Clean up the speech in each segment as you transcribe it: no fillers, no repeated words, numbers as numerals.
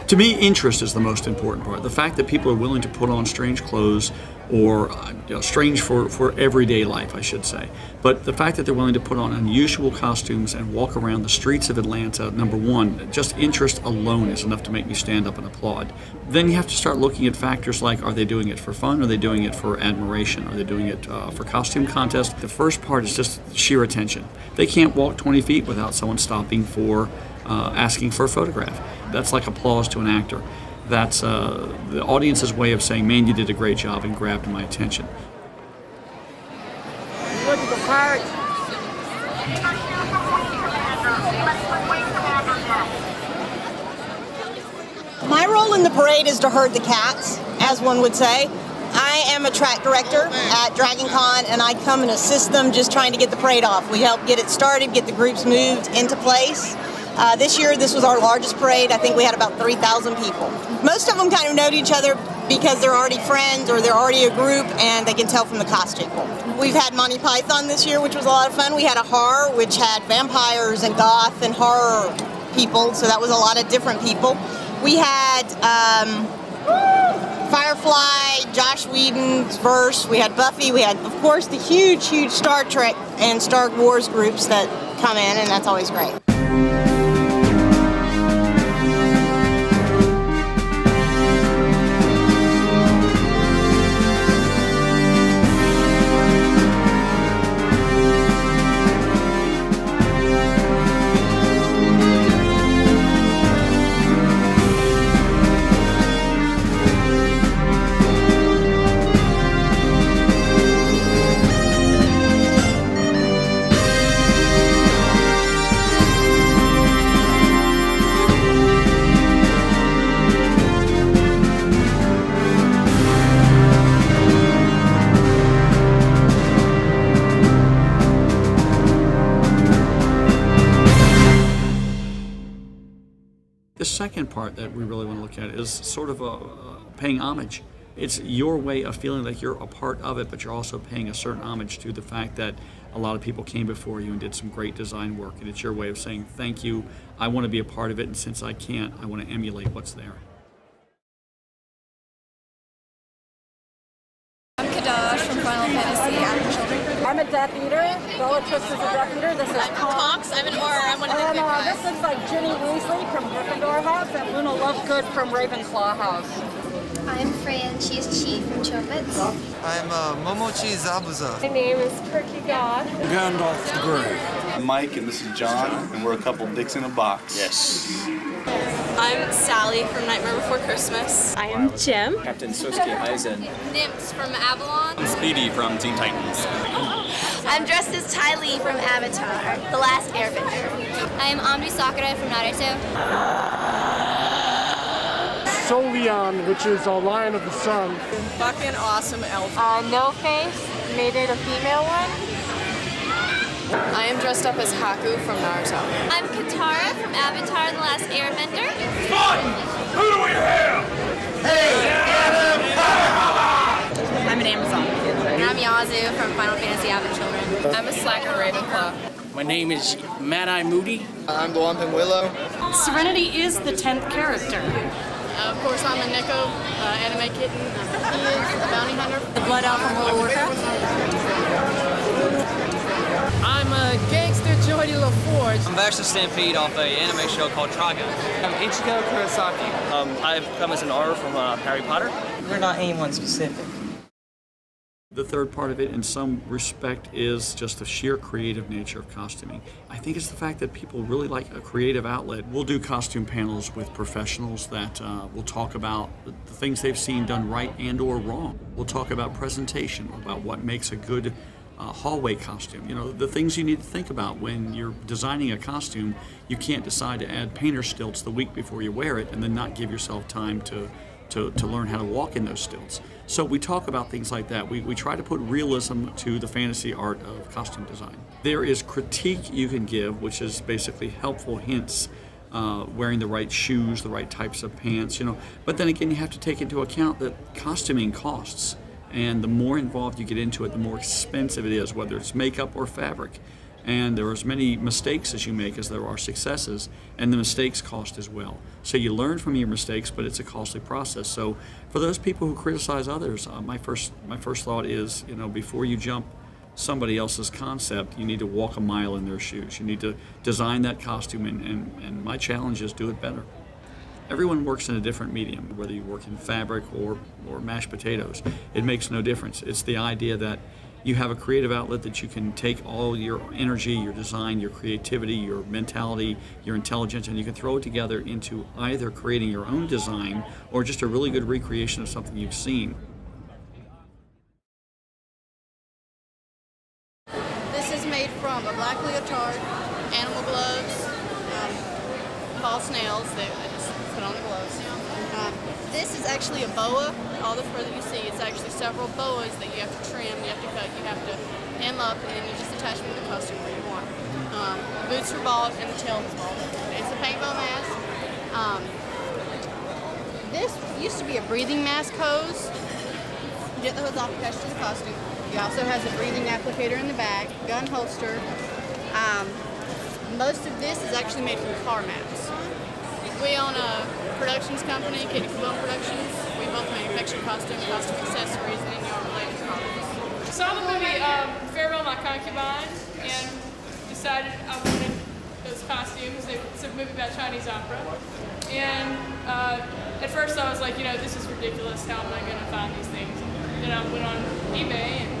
To me, interest is the most important part. The fact that people are willing to put on strange clothes, or strange for everyday life, I should say. But the fact that they're willing to put on unusual costumes and walk around the streets of Atlanta, number one, just interest alone is enough to make me stand up and applaud. Then you have to start looking at factors like, are they doing it for fun? Are they doing it for admiration? Are they doing it for costume contests? The first part is just sheer attention. They can't walk 20 feet without someone stopping for asking for a photograph. That's like applause to an actor. That's the audience's way of saying, man, you did a great job, and grabbed my attention. Look at the party. My role in the parade is to herd the cats, as one would say. I am a track director at Dragon Con, and I come and assist them just trying to get the parade off. We help get it started, get the groups moved into place. This year, this was our largest parade. I think we had about 3,000 people. Most of them kind of know each other because they're already friends or they're already a group, and they can tell from the costume. We've had Monty Python this year, which was a lot of fun. We had a horror, which had vampires and goth and horror people, so that was a lot of different people. We had Firefly, Josh Whedon's verse. We had Buffy. We had, of course, the huge, huge Star Trek and Star Wars groups that come in, and that's always great. The second part that we really want to look at is sort of paying homage. It's your way of feeling like you're a part of it, but you're also paying a certain homage to the fact that a lot of people came before you and did some great design work, and it's your way of saying, thank you, I want to be a part of it, and since I can't, I want to emulate what's there. I'm Kadash from Final Fantasy Advent Children. I'm a Death Eater. Bellatrix is a Death Eater. This is Tonks, I'm an Aura, I'm one of the good And guys. this looks like Ginny Weasley from Gryffindor House and Luna Lovegood from Ravenclaw House. I'm Fran, she's Chi from Chobits. I'm Momochi Zabuza. My name is Perky God. Gandalf the Grey. I'm Mike, and this is John, and we're a couple dicks in a box. Yes. I'm Sally from Nightmare Before Christmas. I am Jim. Captain Sosuke Aizen. Nymphs from Avalon. Speedy from Teen Titans. I'm dressed as Ty Lee from Avatar, The Last Airbender. I am Amri Sakura from Naruto. Solion, which is a Lion of the Sun. Fucking awesome elf. No Face, made it a female one. I am dressed up as Haku from Naruto. I'm Katara from Avatar, The Last Airbender. Who do we have? I'm an Amazon. And I'm Yazu from Final Fantasy Advent Children. I'm a Slacker Ravenclaw. My name is Mad-Eye Moody. I'm the Wampin Willow. Serenity is the 10th character. Of course, I'm a Neko, anime kitten. He is a bounty hunter. The Blood Elf from World of Warcraft. I'm a gangster Jody LaForge. I'm Baxter Stampede off an anime show called Trigun. I'm Ichiko Kurosaki. I've come as an Aura from Harry Potter. We're not anyone specific. The third part of it, in some respect, is just the sheer creative nature of costuming. I think it's the fact that people really like a creative outlet. We'll do costume panels with professionals that will talk about the things they've seen done right and or wrong. We'll talk about presentation, about what makes a good hallway costume. You know, the things you need to think about when you're designing a costume. You can't decide to add painter stilts the week before you wear it and then not give yourself time to learn how to walk in those stilts. So we talk about things like that. We try to put realism to the fantasy art of costume design. There is critique you can give, which is basically helpful hints, wearing the right shoes, the right types of pants, you know. But then again, you have to take into account that costuming costs. And the more involved you get into it, the more expensive it is, whether it's makeup or fabric. And there are as many mistakes as you make as there are successes, and the mistakes cost as well. So you learn from your mistakes, but it's a costly process. So for those people who criticize others, my first thought is, before you jump somebody else's concept, you need to walk a mile in their shoes. You need to design that costume, and my challenge is do it better. Everyone works in a different medium, whether you work in fabric or mashed potatoes. It makes no difference. It's the idea that you have a creative outlet that you can take all your energy, your design, your creativity, your mentality, your intelligence, and you can throw it together into either creating your own design or just a really good recreation of something you've seen. This is made from a black leotard, animal gloves, false nails that I just put on the gloves. This is actually a boa. All the fur that you see, it's actually several boas that you have to trim, you have to cut, you have to hem up, and then you just attach them to the costume where you want. The boots are bald and the tail is bald. It's a paintball mask. This used to be a breathing mask hose. You get the hose off, attached to the costume. It also has a breathing applicator in the back, gun holster. Most of this is actually made from car mats. We own a productions company, Katie Cabone Productions. We both manufacture costume accessories, and any related products. Saw the movie Farewell My Concubine and decided I wanted those costumes. It's a movie about Chinese opera. And at first I was like, this is ridiculous. How am I going to find these things? Then I went on eBay and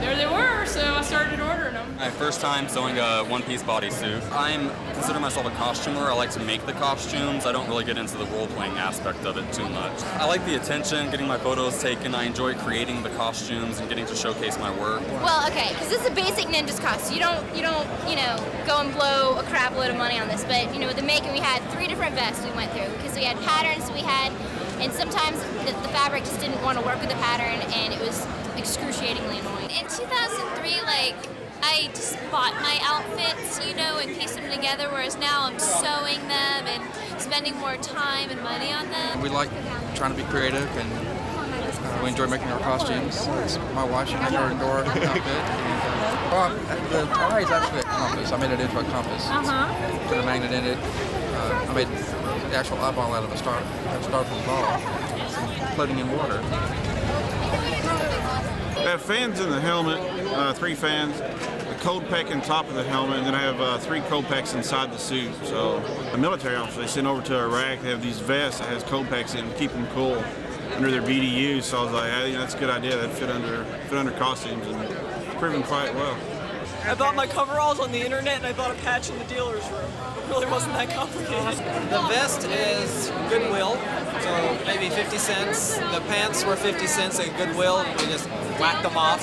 there they were, so I started ordering them. My first time sewing a one-piece bodysuit. I consider myself a costumer. I like to make the costumes. I don't really get into the role-playing aspect of it too much. I like the attention, getting my photos taken. I enjoy creating the costumes and getting to showcase my work. Well, okay, because this is a basic ninja's costume. You don't, go and blow a crap load of money on this. But with the making, we had 3 different vests we went through because we had patterns. And sometimes the fabric just didn't want to work with the pattern, and it was excruciatingly annoying. In 2003, I just bought my outfits, and pieced them together, whereas now I'm sewing them and spending more time and money on them. We like trying to be creative, and we enjoy making our costumes. It's my wife, she made her door outfit. And, the tie is actually a compass. I made it into a compass. Put a magnet in it. I made the actual eyeball out of a styrofoam ball, floating in water. I have fans in the helmet, 3 fans, a cold pack on top of the helmet, and then I have 3 cold packs inside the suit. So the military officers, they send over to Iraq, they have these vests that has cold packs in them, keep them cool under their BDUs. So I was like, hey, that's a good idea. That fit under costumes, and it's proven quite well. I bought my coveralls on the internet, and I bought a patch in the dealer's room. It really wasn't that complicated. The vest is Goodwill, so maybe 50 cents. The pants were 50 cents at Goodwill. We just whacked them off.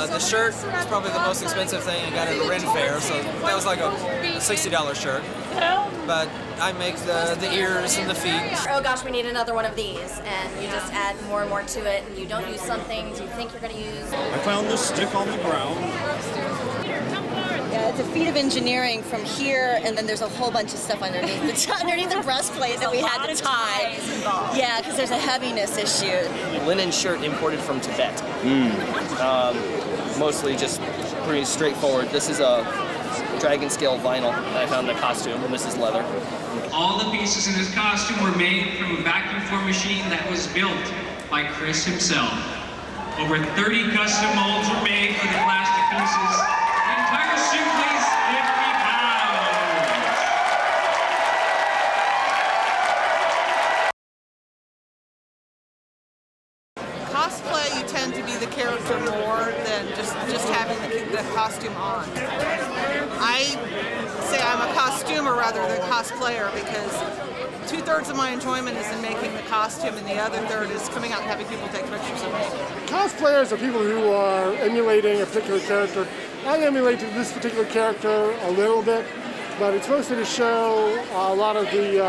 The shirt is probably the most expensive thing I got at a Ren Fair, so that was like a $60 shirt. But I make the ears and the feet. Oh gosh, we need another one of these, and you just add more and more to it, and you don't use some things you think you're going to use. I found this stick on the ground. Yeah, it's a feat of engineering from here, and then there's a whole bunch of stuff underneath the breastplate that we had to tie. Yeah, because there's a heaviness issue. Linen shirt imported from Tibet. Mostly just pretty straightforward. This is a dragon scale vinyl that I found in the costume, and this is leather. All the pieces in this costume were made from a vacuum form machine that was built by Chris himself. Over 30 custom molds were made for the plastic pieces. The entire suit weighs 50 pounds. Cosplay, you tend to be the character more than just having the costume on. I say I'm a costumer rather than cosplayer because 2/3 of my enjoyment is in making the costume, and the other third is coming out and having people take pictures of me. Cosplayers are people who are emulating a particular character. I emulate this particular character a little bit, but it's mostly to show a lot of the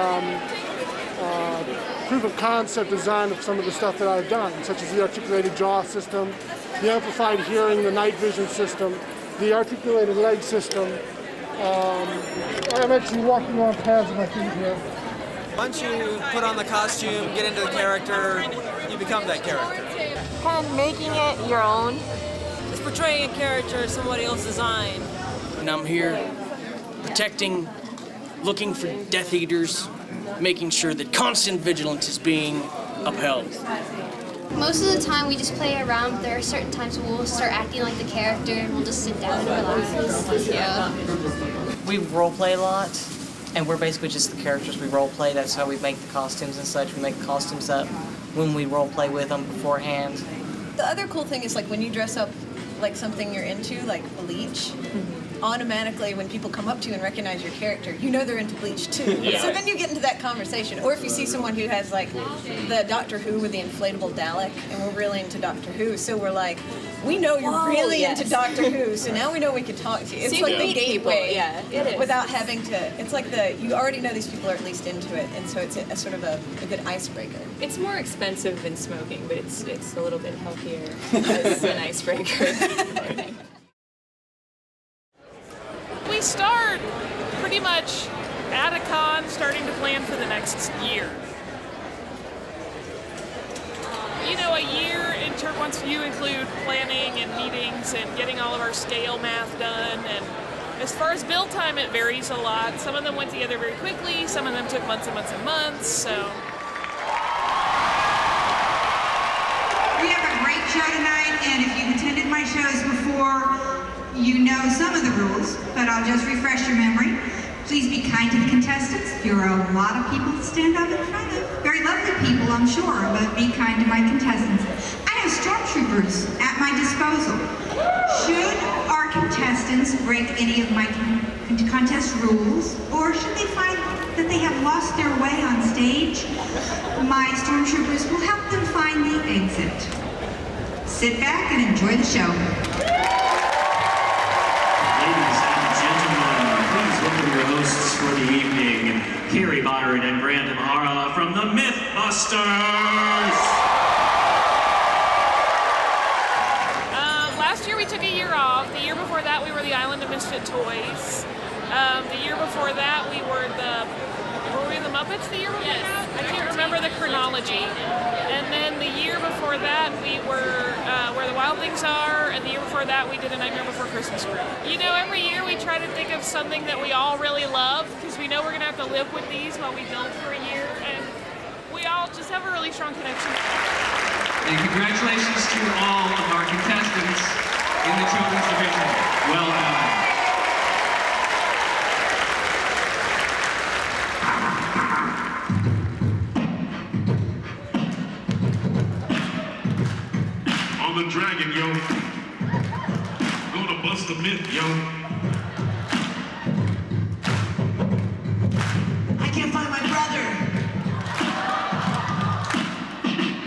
proof of concept design of some of the stuff that I've done, such as the articulated jaw system, the amplified hearing, the night vision system, the articulated leg system. I'm actually walking on pads with my feet here. Once you put on the costume, get into the character, you become that character. Kind of making it your own. It's portraying a character somebody else designed. And I'm here protecting, looking for Death Eaters, making sure that constant vigilance is being upheld. Most of the time we just play around, but there are certain times when we'll start acting like the character and we'll just sit down and relax. Yeah. We role play a lot, and we're basically just the characters we role play. That's how we make the costumes and such. We make the costumes up when we role play with them beforehand. The other cool thing is like when you dress up like something you're into, like Bleach, automatically when people come up to you and recognize your character, you know they're into Bleach too. Yeah. So then you get into that conversation. Or if you see someone who has like the Doctor Who with the inflatable Dalek, and we're really into Doctor Who, so we're like, we know you're really into Doctor Who, so now we know we can talk to you. It's So you like can the meet people, gateway, yeah, it is. without having to. It's like you already know these people are at least into it, and so it's a sort of a good icebreaker. It's more expensive than smoking, but it's a little bit healthier as an icebreaker. We start pretty much at a con, starting to plan for the next year. You know, a year once you include planning and meetings and getting all of our scale math done. And as far as build time, it varies a lot. Some of them went together very quickly. Some of them took months and months and months. So we have a great show tonight, and if you've attended my shows before, you know some of the rules, but I'll just refresh your memory. Please be kind to the contestants. There are a lot of people to stand up in front of. Very lovely people, I'm sure, but be kind to my contestants. I have stormtroopers at my disposal. Should our contestants break any of my contest rules, or should they find that they have lost their way on stage, my stormtroopers will help them find the exit. Sit back and enjoy the show. Ladies and gentlemen, please welcome your hosts for the evening, Carrie Byron and Brandon Hara from the Mythbusters. last year we took a year off. The year before that we were the Island of Misfit Toys. The year before that we were the Muppets the year before that? I can't remember the chronology. And then the year before that we were Where the Wild Things Are, and the year before that we did A Nightmare Before Christmas Crew. You know, every year we try to think of something that we all really love, because we know we're going to have to live with these while we build for a year, and we all just have a really strong connection. And congratulations to all of our contestants in the children's division. Well done. On the dragon, yo. Gonna bust the myth, yo. I can't find my brother.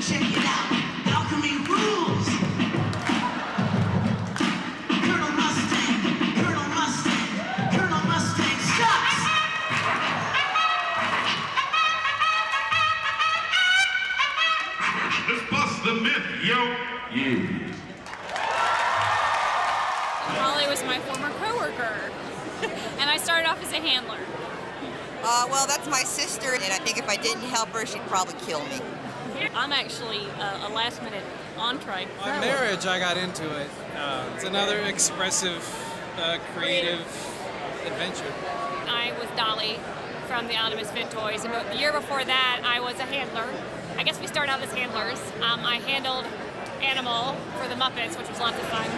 Check it out. Alchemy rules. Colonel Mustang. Colonel Mustang. Colonel Mustang sucks. Let's bust the myth, yo. Yeah. Molly was my former coworker, and I started off as a handler. Well, that's my sister, and I think if I didn't help her, she'd probably kill me. I'm actually a last-minute entree. On marriage, I got into it. It's another expressive, creative adventure. I was Dolly from the Island of Misfit Toys, and the year before that, I was a handler. I guess we started out as handlers. I handled Animal for the Muppets, which was lots of fun.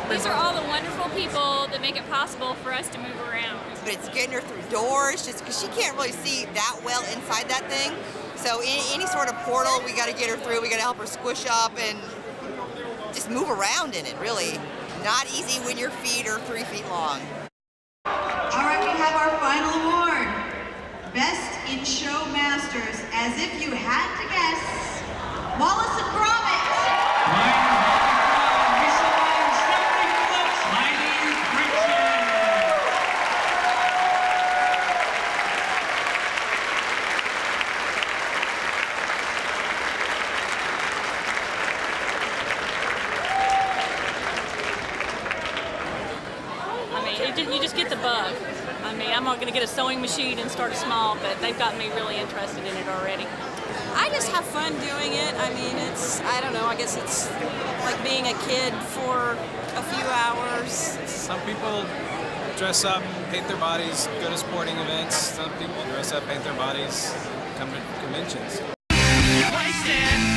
These are all the wonderful people that make it possible for us to move around. But it's getting her through doors, just because she can't really see that well inside that thing. So any sort of portal, we got to get her through. We got to help her squish up and just move around in it, really. Not easy when your feet are 3 feet long. All right, we have our final award. Best in Show Masters. As if you had to guess, Wallace and Gromit. You just get the bug. I mean, I'm not going to get a sewing machine and start small, but they've got me really interested in it already. I just have fun doing it. I mean, I don't know, I guess it's like being a kid for a few hours. Some people dress up, paint their bodies, go to sporting events. Some people dress up, paint their bodies, come to conventions. Wasted.